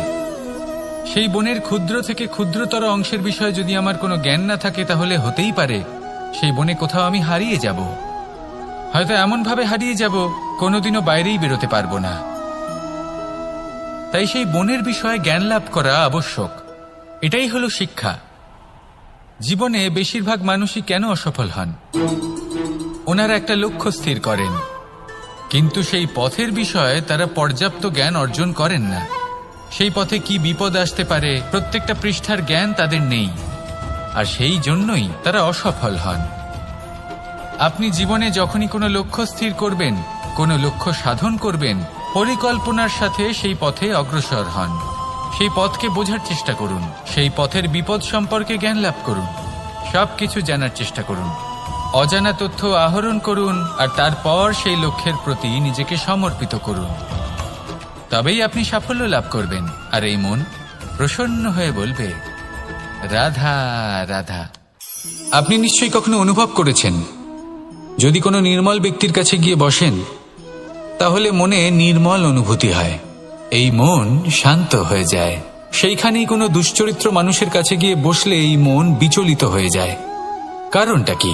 সেই বনের ক্ষুদ্র থেকে ক্ষুদ্রতর অংশের বিষয়ে যদি আমার কোনো জ্ঞান না থাকে, তাহলে হতেই পারে সেই বনে কোথাও আমি হারিয়ে যাব। হয়তো এমনভাবে হারিয়ে যাব কোনোদিনও বাইরেই বেরোতে পারবো না। তাই সেই বনের বিষয়ে জ্ঞান লাভ করা আবশ্যক। এটাই হলো শিক্ষা। জীবনে বেশিরভাগ মানুষই কেন অসফল হন? ওনারা একটা লক্ষ্য স্থির করেন, কিন্তু সেই পথের বিষয়ে তারা পর্যাপ্ত জ্ঞান অর্জন করেন না। সেই পথে কি বিপদ আসতে পারে প্রত্যেকটা পৃষ্ঠার জ্ঞান তাদের নেই, আর সেই জন্যই তারা অসফল হন। আপনি জীবনে যখনই কোনো লক্ষ্য স্থির করবেন, কোনো লক্ষ্য সাধন করবেন, পরিকল্পনার সাথে সেই পথে অগ্রসর হন। সেই পথকে বোঝার চেষ্টা করুন, সেই পথের বিপদ সম্পর্কে জ্ঞান লাভ করুন, সবকিছু জানার চেষ্টা করুন, অজানা তথ্য আহরণ করুন, আর তারপর সেই লক্ষ্যের প্রতি নিজেকে সমর্পিত করুন। তবেই আপনি সাফল্য লাভ করবেন, আর এই মন প্রসন্ন হয়ে বলবে রাধা রাধা। আপনি নিশ্চয়ই কখনো অনুভব করেছেন, যদি কোনো নির্মল ব্যক্তির কাছে গিয়ে বসেন, তাহলে মনে নির্মল অনুভূতি হয়, এই মন শান্ত হয়ে যায়, সেইখানেই কোনো দুশ্চরিত্র মানুষের কাছে গিয়ে বসলে এই মন বিচলিত হয়ে যায়। কারণটা কি?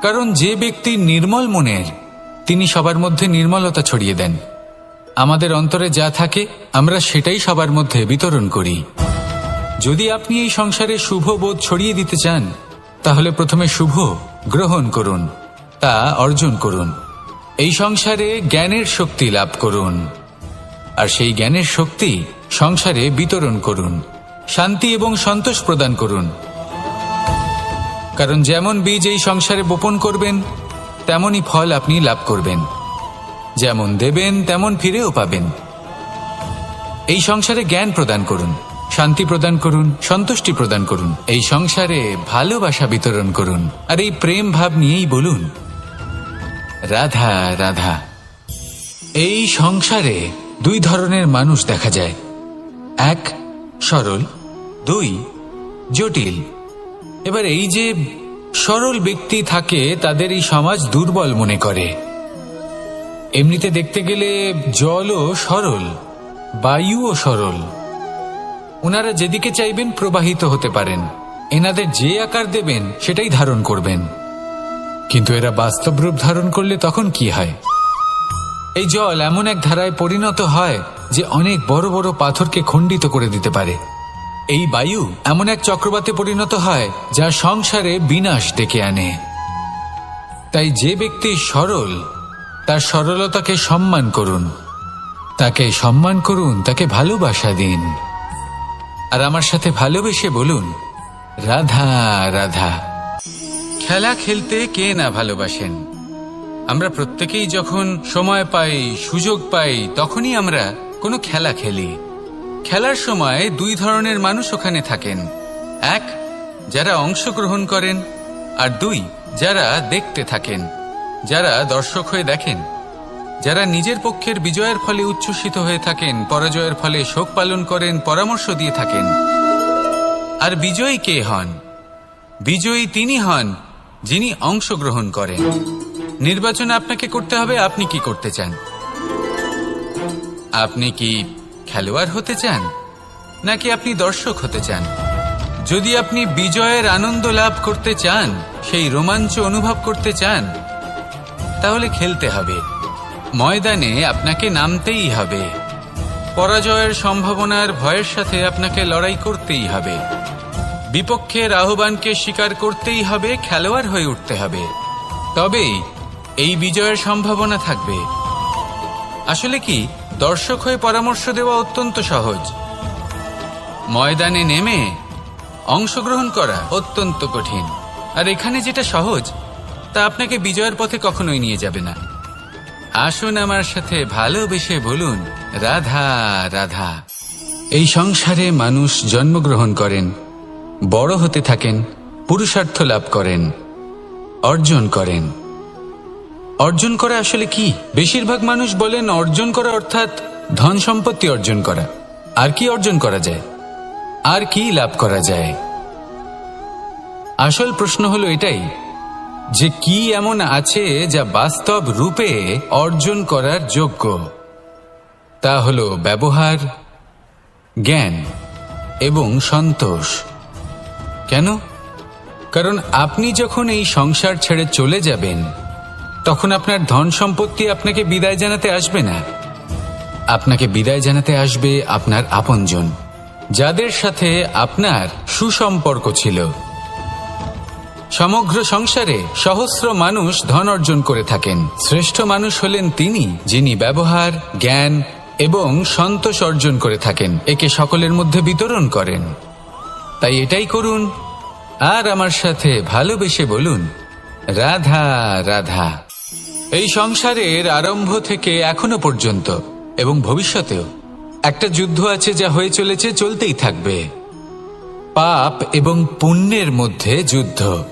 কারণ যে ব্যক্তি নির্মল মনের, তিনি সবার মধ্যে নির্মলতা ছড়িয়ে দেন। আমাদের অন্তরে যা থাকে আমরা সেটাই সবার মধ্যে বিতরণ করি। যদি আপনি এই সংসারে শুভ বোধ ছড়িয়ে দিতে চান, তাহলে প্রথমে শুভ গ্রহণ করুন, তা অর্জন করুন। এই সংসারে জ্ঞানের শক্তি লাভ করুন, আর সেই জ্ঞানের শক্তি সংসারে বিতরণ করুন। শান্তি এবং সন্তোষ প্রদান করুন। কারণ যেমন বীজ এই সংসারে বপন করবেন, তেমনই ফল আপনি লাভ করবেন। যেমন দেবেন তেমন ফিরেও পাবেন। এই সংসারে জ্ঞান প্রদান করুন, শান্তি প্রদান করুন, সন্তুষ্টি প্রদান করুন। এই সংসারে ভালোবাসা বিতরণ করুন, আর এই প্রেম ভাব নিয়েই বলুন রাধা রাধা। এই সংসারে দুই ধরনের মানুষ দেখা যায়, এক সরল, দুই জটিল। এবার এই যে সরল ব্যক্তি থাকে, তাদের এই সমাজ দুর্বল মনে করে। এমনিতে দেখতে গেলে জলও সরল, বায়ুও সরল। ওনারা যেদিকে চাইবেন প্রবাহিত হতে পারেন, এনাদের যে আকার দেবেন সেটাই ধারণ করবেন। কিন্তু এরা বাস্তব রূপ ধারণ করলে তখন কি হয়? এই জল এমন এক ধারায় পরিণত হয় যে অনেক বড় বড় পাথরকে খণ্ডিত করে দিতে পারে। এই বায়ু এমন এক চক্রবাতে পরিণত হয় যা সংসারে বিনাশ ডেকে আনে। তাই যে ব্যক্তি সরল, তার সরলতাকে সম্মান করুন, তাকে সম্মান করুন, তাকে ভালোবাসা দিন। আর আমার সাথে ভালোবেসে বলুন রাধা রাধা। খেলা খেলতে কে না ভালোবাসেন? আমরা প্রত্যেকেই যখন সময় পাই, সুযোগ পাই, তখনই আমরা কোনো খেলা খেলি। খেলার সময় দুই ধরনের মানুষ ওখানে থাকেন, এক যারা অংশগ্রহণ করেন, আর দুই যারা দেখতে থাকেন, যারা দর্শক হয়ে দেখেন, যারা নিজের পক্ষের বিজয়ের ফলে উচ্ছ্বসিত হয়ে থাকেন, পরাজয়ের ফলে শোক পালন করেন, পরামর্শ দিয়ে থাকেন। আর বিজয়ী কে হন? বিজয়ী তিনি হন যিনি অংশগ্রহণ করেন। নির্বাচন আপনাকে করতে হবে, আপনি কি করতে চান? আপনি কি খেলোয়াড় হতে চান, নাকি আপনি দর্শক হতে চান? যদি আপনি বিজয়ের আনন্দ লাভ করতে চান, সেই রোমাঞ্চ অনুভব করতে চান, তাহলে খেলতে হবে। ময়দানে আপনাকে নামতেই হবে। পরাজয়ের সম্ভাবনার ভয়ের সাথে আপনাকে লড়াই করতেই হবে। বিপক্ষের আহ্বানকে স্বীকার করতেই হবে, খেলোয়াড় হয়ে উঠতে হবে। তবেই এই বিজয়ের সম্ভাবনা থাকবে। আসলে কি, দর্শক হয়ে পরামর্শ দেওয়া অত্যন্ত সহজ, ময়দানে নেমে অংশগ্রহণ করা অত্যন্ত কঠিন। আর এখানে যেটা সহজ, তা আপনাকে বিজয়ের পথে কখনোই নিয়ে যাবে না। আসুন আমার সাথে ভালোবেসে বলুন রাধা রাধা। এই সংসারে মানুষ জন্মগ্রহণ করেন, বড় হতে থাকেন, পুরুষার্থ লাভ করেন, অর্জন করেন। অর্জন করা আসলে কি? বেশিরভাগ মানুষ বলেন অর্জন করা অর্থাৎ ধন সম্পত্তি অর্জন করা। আর কি অর্জন করা যায়? আর কি লাভ করা যায়? আসল প্রশ্ন হলো এটাই যে কি এমন আছে যা বাস্তব রূপে অর্জন করার যোগ্য। তা হলো ব্যবহার, জ্ঞান এবং সন্তোষ। কেন? কারণ আপনি যখন এই সংসার ছেড়ে চলে যাবেন, তখন আপনার ধন সম্পত্তি আপনাকে বিদায় জানাতে আসবে না। আপনাকে বিদায় জানাতে আসবে আপনার আপনজন, যাদের সাথে আপনার সুসম্পর্ক ছিল। সমগ্র সংসারে সহস্র মানুষ ধন অর্জন করে থাকেন। শ্রেষ্ঠ মানুষ হলেন তিনি যিনি ব্যবহার, জ্ঞান এবং সন্তোষ অর্জন করে থাকেন, একে সকলের মধ্যে বিতরণ করেন। তাই এটাই করুন, আর আমার সাথে ভালোবেসে বলুন রাধা রাধা। এই সংসারের আরম্ভ থেকে এখনো পর্যন্ত এবং ভবিষ্যতেও একটা যুদ্ধ আছে, যা হয়ে চলেছে, চলতেই থাকবে। পাপ এবং পুণ্যের মধ্যে যুদ্ধ,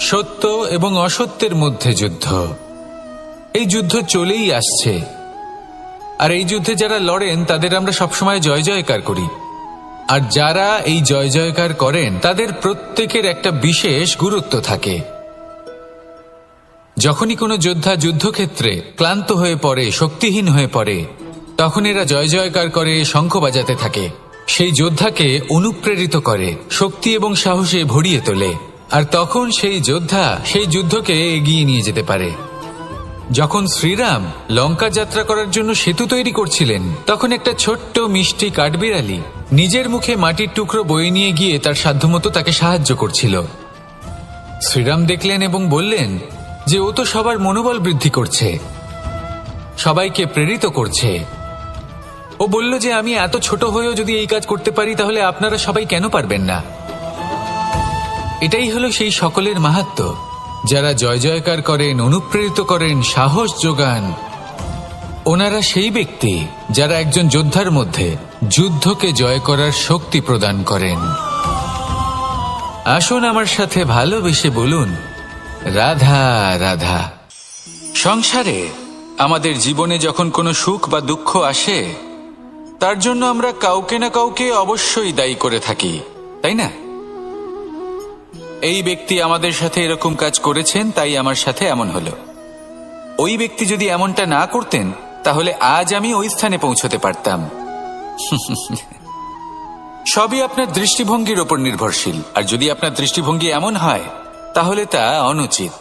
সত্য এবং অসত্যের মধ্যে যুদ্ধ। এই যুদ্ধ চলেই আসছে। আর এই যুদ্ধে যারা লড়েন তাদের আমরা সবসময় জয় জয়কার করি। আর যারা এই জয় জয়কার করেন তাদের প্রত্যেকের একটা বিশেষ গুরুত্ব থাকে। যখনই কোনো যোদ্ধা যুদ্ধক্ষেত্রে ক্লান্ত হয়ে পড়ে, শক্তিহীন হয়ে পড়ে, তখন এরা জয় জয়কার করে, শঙ্খ বাজাতে থাকে। সেই যোদ্ধাকে অনুপ্রেরিত করে, শক্তি এবং সাহসে ভরিয়ে তোলে, আর তখন সেই যোদ্ধা সেই যুদ্ধকে এগিয়ে নিয়ে যেতে পারে। যখন শ্রীরাম লঙ্কা যাত্রা করার জন্য সেতু তৈরি করছিলেন, তখন একটা ছোট্ট মিষ্টি কাঠবিড়ালি নিজের মুখে মাটির টুকরো বয়ে নিয়ে গিয়ে তার সাধ্যমতো তাকে সাহায্য করছিল। শ্রীরাম দেখলেন এবং বললেন যে ও তো সবার মনোবল বৃদ্ধি করছে, সবাইকে প্রেরিত করছে। ও বলল যে আমি এত ছোট হয়েও যদি এই কাজ করতে পারি, তাহলে আপনারা সবাই কেন পারবেন না? এটাই হলো সেই সকলের মাহাত্ম্য, যারা জয় জয়কার করেন, অনুপ্রেরিত করেন, সাহস যোগান। ওনারা সেই ব্যক্তি যারা একজন যোদ্ধার মধ্যে যুদ্ধকে জয় করার শক্তি প্রদান করেন। আসুন আমার সাথে ভালোবেসে বলুন, রাধা রাধা। সংসারে আমাদের জীবনে যখন কোনো সুখ বা দুঃখ আসে, তার জন্য আমরা কাউকে না কাউকে অবশ্যই দায়ী করে থাকি, তাই না? এই ব্যক্তি আমাদের সাথে এরকম কাজ করেছেন, তাই আমার সাথে এমন হলো। ওই ব্যক্তি যদি এমনটা না করতেন, তাহলে আজ আমি ওই স্থানে পৌঁছতে পারতাম। সবই আপনার দৃষ্টিভঙ্গির ওপর নির্ভরশীল, আর যদি আপনার দৃষ্টিভঙ্গি এমন হয়, তাহলে তা অনুচিত।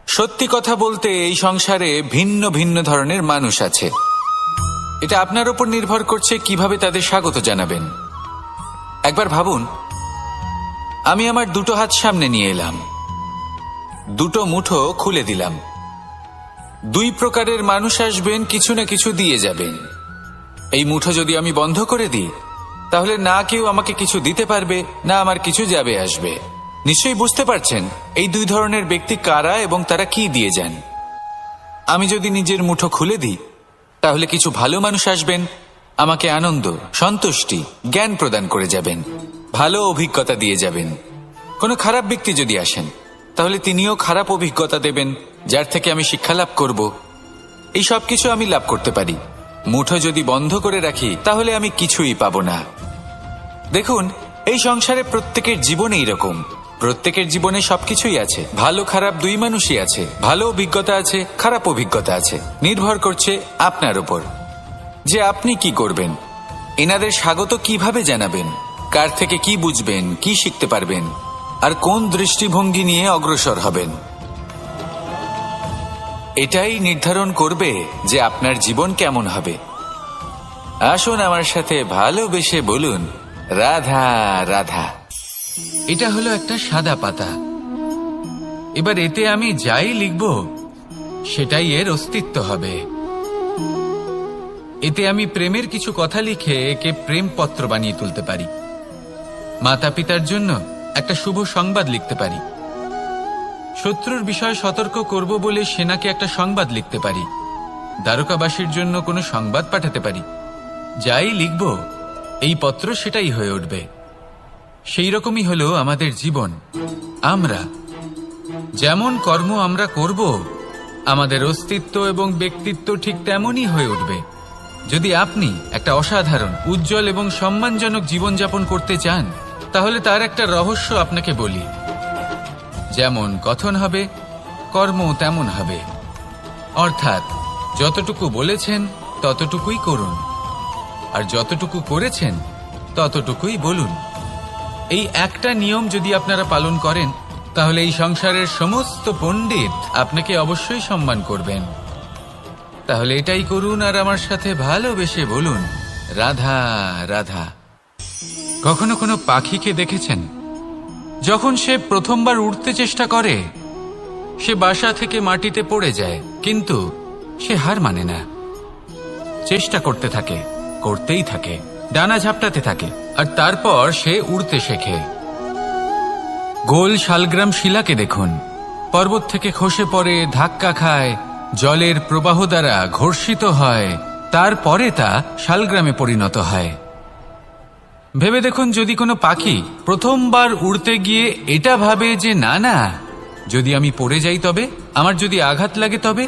সত্যি কথা বলতে, এই সংসারে ভিন্ন ভিন্ন ধরনের মানুষ আছে। এটা আপনার ওপর নির্ভর করছে কিভাবে তাদের স্বাগত জানাবেন। একবার ভাবুন, আমি আমার দুটো হাত সামনে নিয়ে এলাম, দুটো মুঠো খুলে দিলাম। দুই প্রকারের মানুষ আসবেন, কিছু না কিছু দিয়ে যাবেন। এই মুঠো যদি আমি বন্ধ করে দিই, তাহলে না কেউ আমাকে কিছু দিতে পারবে, না আমার কিছু যাবে আসবে। নিশ্চয়ই বুঝতে পারছেন এই দুই ধরনের ব্যক্তি কারা এবং তারা কি দিয়ে যান। আমি যদি নিজের মুঠো খুলে দিই, তাহলে কিছু ভালো মানুষ আসবেন, আমাকে আনন্দ, সন্তুষ্টি, জ্ঞান প্রদান করে যাবেন, ভালো অভিজ্ঞতা দিয়ে যাবেন। কোনো খারাপ ব্যক্তি যদি আসেন, তাহলে তিনিও খারাপ অভিজ্ঞতা দেবেন, যার থেকে আমি শিক্ষা লাভ করব। এই সব কিছু আমি লাভ করতে পারি। মুঠো যদি বন্ধ করে রাখি, তাহলে আমি কিছুই পাবো না। দেখুন, এই সংসারে প্রত্যেকের জীবনে এইরকম। প্রত্যেকের জীবনে সবকিছুই আছে, ভালো খারাপ দুই মানুষই আছে। ভালো অভিজ্ঞতা আছে, খারাপ অভিজ্ঞতা আছে। নির্ভর করছে আপনার উপর যে আপনি কি করবেন, এনাদের স্বাগত কিভাবে জানাবেন, কার থেকে কি বুঝবেন, কি শিখতে পারবেন, আর কোন দৃষ্টিভঙ্গি নিয়ে অগ্রসর হবেন। এটাই নির্ধারণ করবে যে আপনার জীবন কেমন হবে। আসুন আমার সাথে ভালোবেসে বলুন, রাধা রাধা। এটা হলো একটা সাদা পাতা। এবার এতে আমি যাই লিখব, সেটাই এর অস্তিত্ব হবে। এতে আমি প্রেমের কিছু কথা লিখে একে প্রেম পত্র বানিয়ে তুলতে পারি। মাতা পিতার জন্য একটা শুভ সংবাদ লিখতে পারি। শত্রুর বিষয়ে সতর্ক করব বলে সেনাকে একটা সংবাদ লিখতে পারি। দ্বারকাবাসীর জন্য কোনো সংবাদ পাঠাতে পারি। যাই লিখব, এই পত্র সেটাই হয়ে উঠবে। সেই রকমই হলো আমাদের জীবন। আমরা যেমন কর্ম আমরা করব, আমাদের অস্তিত্ব এবং ব্যক্তিত্ব ঠিক তেমনই হয়ে উঠবে। যদি আপনি একটা অসাধারণ, উজ্জ্বল এবং সম্মানজনক জীবনযাপন করতে চান, তাহলে তার একটা রহস্য আপনাকে বলি। যেমন কথন হবে, কর্ম তেমন হবে। অর্থাৎ যতটুকু বলেছেন ততটুকুই করুন, আর যতটুকু করেছেন ততটুকুই বলুন। এই একটা নিয়ম যদি আপনারা পালন করেন, তাহলে এই সংসারের সমস্ত পণ্ডিত আপনাকে অবশ্যই সম্মান করবেন। তাহলে এটাই করুন, আর আমার সাথে ভালোবেসে বলুন, রাধা রাধা। কখনো কোনো পাখিকে দেখেছেন? যখন সে প্রথমবার উড়তে চেষ্টা করে, সে বাসা থেকে মাটিতে পড়ে যায়, কিন্তু সে হার মানে না। চেষ্টা করতে থাকে, করতেই থাকে, ডানা ঝাপটাতে থাকে, আর তারপর সে উড়তে শেখে। গোল শালগ্রাম শিলাকে দেখুন, পর্বত থেকে খসে পড়ে, ধাক্কা খায়, জলের প্রবাহ দ্বারা ঘর্ষিত হয়, তারপরে তা শালগ্রামে পরিণত হয়। ভেবে দেখুন, যদি কোনো পাখি প্রথমবার উড়তে গিয়ে এটা ভাবে যে না না, যদি আমি পড়ে যাই তবে, আমার যদি আঘাত লাগে তবে,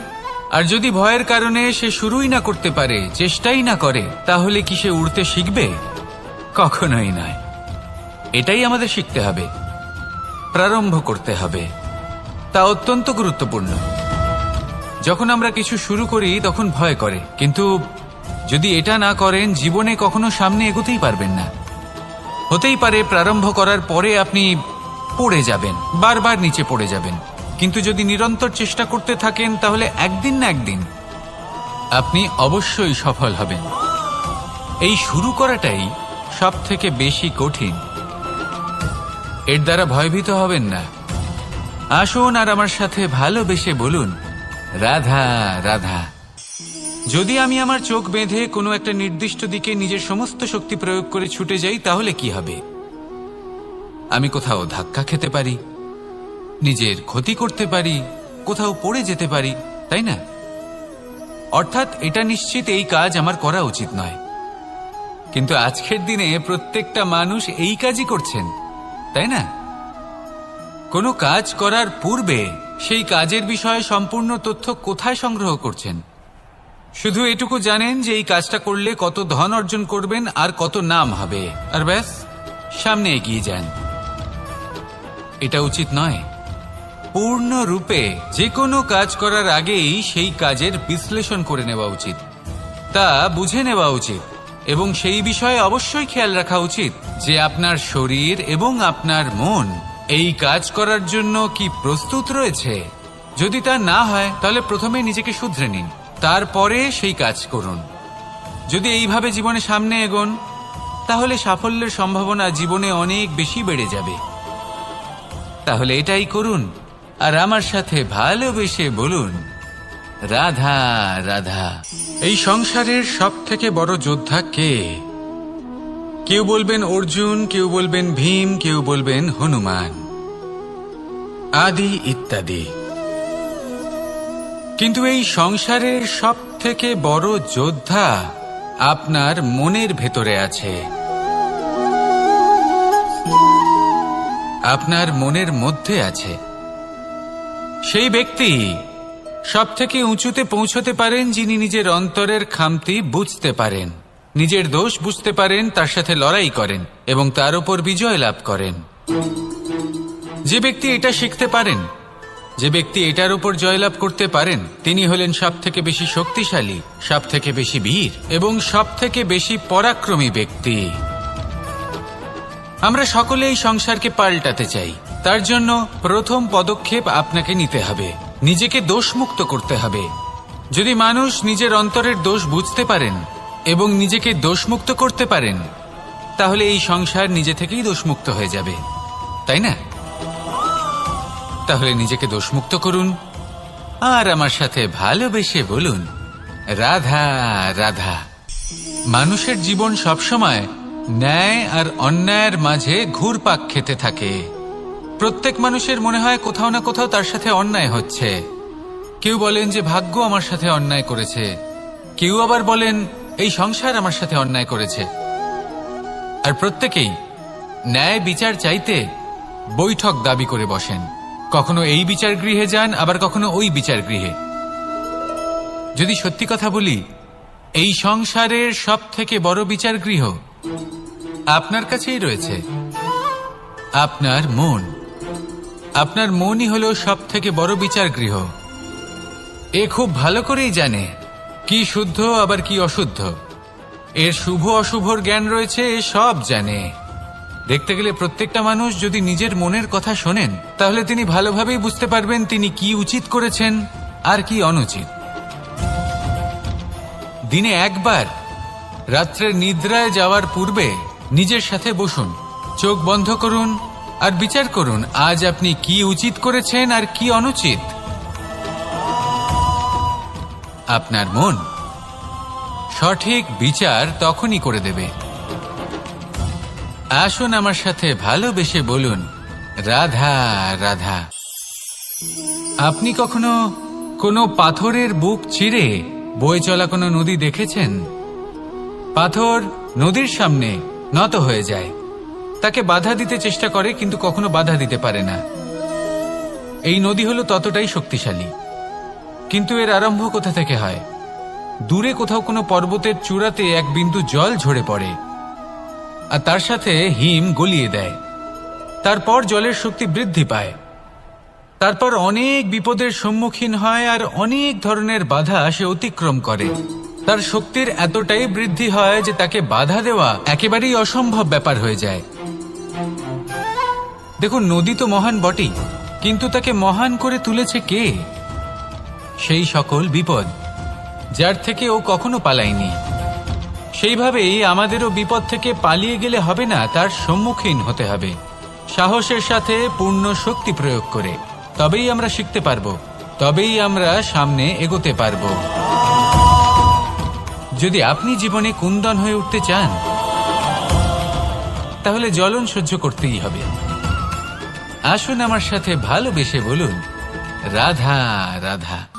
আর যদি ভয়ের কারণে সে শুরুই না করতে পারে, চেষ্টাই না করে, তাহলে কি সে উড়তে শিখবে? কখনোই নয়। এটাই আমাদের শিখতে হবে, প্রারম্ভ করতে হবে। তা অত্যন্ত গুরুত্বপূর্ণ। যখন আমরা কিছু শুরু করি তখন ভয় করে, কিন্তু যদি এটা না করেন জীবনে কখনো সামনে এগোতেই পারবেন না। হতেই পারে প্রারম্ভ করার পরে আপনি পড়ে যাবেন, বারবার নিচে পড়ে যাবেন, কিন্তু যদি নিরন্তর চেষ্টা করতে থাকেন তাহলে একদিন না একদিন আপনি অবশ্যই সফল হবেন। এই শুরু করাটাই সব থেকে বেশি কঠিন। এর দ্বারা ভয়ভীত হবেন না। আসুন আর আমার সাথে ভালোবেসে বলুন, রাধা রাধা। যদি আমি আমার চোখ বেঁধে কোনো একটা নির্দিষ্ট দিকে নিজের সমস্ত শক্তি প্রয়োগ করে ছুটে যাই তাহলে কি হবে? আমি কোথাও ধাক্কা খেতে পারি, নিজের ক্ষতি করতে পারি, কোথাও পড়ে যেতে পারি, তাই না? অর্থাৎ এটা নিশ্চিত এই কাজ আমার করা উচিত নয়। কিন্তু আজকের দিনে প্রত্যেকটা মানুষ এই কাজই করছেন, তাই না? কোনো কাজ করার পূর্বে সেই কাজের বিষয়ে সম্পূর্ণ তথ্য কোথায় সংগ্রহ করছেন? শুধু এটুকু জানেন যে এই কাজটা করলে কত ধন অর্জন করবেন আর কত নাম হবে, আর ব্যাস সামনে এগিয়ে যান। এটা উচিত নয়। পূর্ণরূপে যে কোনো কাজ করার আগেই সেই কাজের বিশ্লেষণ করে নেওয়া উচিত, তা বুঝে নেওয়া উচিত এবং সেই বিষয়ে অবশ্যই খেয়াল রাখা উচিত যে আপনার শরীর এবং আপনার মন এই কাজ করার জন্য কি প্রস্তুত রয়েছে। যদি তা না হয় তাহলে প্রথমে নিজেকে শুধরে নিন, তারপরে সেই কাজ করুন। যদি এইভাবে জীবনে সামনে এগোন তাহলে সাফল্যের সম্ভাবনা জীবনে অনেক বেশি বেড়ে যাবে। তাহলে এটাই করুন আর আমার সাথে ভালোবেসে বলুন, রাধা রাধা। এই সংসারের সব থেকে বড় যোদ্ধা কে? কেউ বলবেন অর্জুন, কেউ বলবেন ভীম, কেউ বলবেন হনুমান আদি ইত্যাদি। কিন্তু এই সংসারের সব থেকে বড় যোদ্ধা আপনার মনের ভেতরে আছে, আপনার মনের মধ্যে আছে। সেই ব্যক্তি সব থেকে উঁচুতে পৌঁছতে পারেন যিনি নিজের অন্তরের খামতি বুঝতে পারেন, নিজের দোষ বুঝতে পারেন, তার সাথে লড়াই করেন এবং তার উপর বিজয় লাভ করেন। যে ব্যক্তি এটা শিখতে পারেন, যে ব্যক্তি এটার উপর জয়লাভ করতে পারেন, তিনি হলেন সব থেকে বেশি শক্তিশালী, সব থেকে বেশি বীর এবং সব থেকে বেশি পরাক্রমী ব্যক্তি। আমরা সকলে এই সংসারকে পাল্টাতে চাই। তার জন্য প্রথম পদক্ষেপ আপনাকে নিতে হবে, নিজেকে দোষমুক্ত করতে হবে। যদি মানুষ নিজের অন্তরের দোষ বুঝতে পারেন এবং নিজেকে দোষমুক্ত করতে পারেন তাহলে এই সংসার নিজে থেকেই দোষমুক্ত হয়ে যাবে, তাই না? তাহলে নিজেকে দোষমুক্ত করুন আর আমার সাথে ভালোবেসে বলুন, রাধা রাধা। মানুষের জীবন সবসময় ন্যায় আর অন্যায়ের মাঝে ঘুরপাক খেতে থাকে। প্রত্যেক মানুষের মনে হয় কোথাও না কোথাও তার সাথে অন্যায় হচ্ছে। কেউ বলেন যে ভাগ্য আমার সাথে অন্যায় করেছে, কেউ আবার বলেন এই সংসার আমার সাথে অন্যায় করেছে। আর প্রত্যেকেই ন্যায় বিচার চাইতে বৈঠক দাবি করে বসেন। কখনো এই বিচার গৃহে যান, আবার কখনো ওই বিচার গৃহে। যদি সত্যি কথা বলি, এই সংসারের সব থেকে বড় বিচার গৃহ আপনার কাছেই রয়েছে, আপনার মন। আপনার মনই হলো সব থেকে বড় বিচার গৃহ। এ খুব ভালো করেই জানে কি শুদ্ধ আবার কি অশুদ্ধ, এর শুভ অশুভর জ্ঞান রয়েছে, এ সব জানে। দেখতে গেলে প্রত্যেকটা মানুষ যদি নিজের মনের কথা শোনেন তাহলে তিনি ভালোভাবেই বুঝতে পারবেন তিনি কি উচিত করেছেন আর কি অনুচিত। দিনে একবার রাত্রের নিদ্রায় যাওয়ার পূর্বে নিজের সাথে বসুন, চোখ বন্ধ করুন আর বিচার করুন আজ আপনি কি উচিত করেছেন আর কি অনুচিত। আপনার মন সঠিক বিচার তখনই করে দেবে। আসুন আমার সাথে ভালোবেসে বলুন, রাধা রাধা। আপনি কখনো কোনো পাথরের বুক চিরে বয়ে চলা কোনো নদী দেখেছেন? পাথর নদীর সামনে নত হয়ে যায়, তাকে বাধা দিতে চেষ্টা করে কিন্তু কখনো বাধা দিতে পারে না। এই নদী হলো ততটাই শক্তিশালী, কিন্তু এর আরম্ভ কোথা থেকে হয়? দূরে কোথাও কোনো পর্বতের চূড়াতে এক বিন্দু জল ঝরে পড়ে আর তার সাথে হিম গলিয়ে দেয়। তারপর জলের শক্তি বৃদ্ধি পায়, তারপর অনেক বিপদের সম্মুখীন হয় আর অনেক ধরনের বাধা সে অতিক্রম করে। তার শক্তির এতটাই বৃদ্ধি হয় যে তাকে বাধা দেওয়া একেবারেই অসম্ভব ব্যাপার হয়ে যায়। দেখুন, নদী তো মহান বটেই, কিন্তু তাকে মহান করে তুলেছে কে? সেই সকল বিপদ যার থেকে ও কখনো পালায়নি। সেইভাবেই আমাদেরও বিপদ থেকে পালিয়ে গেলে হবে না, তার সম্মুখীন হতে হবে সাহসের সাথে, পূর্ণ শক্তি প্রয়োগ করে। তবেই আমরা শিখতে পারবো, তবেই আমরা সামনে এগোতে পারবো। যদি আপনি জীবনে কুন্দন হয়ে উঠতে চান, তাহলে জ্বলন সহ্য করতেই হবে। আসুন আমার সাথে ভালোবেসে বলুন, রাধা রাধা।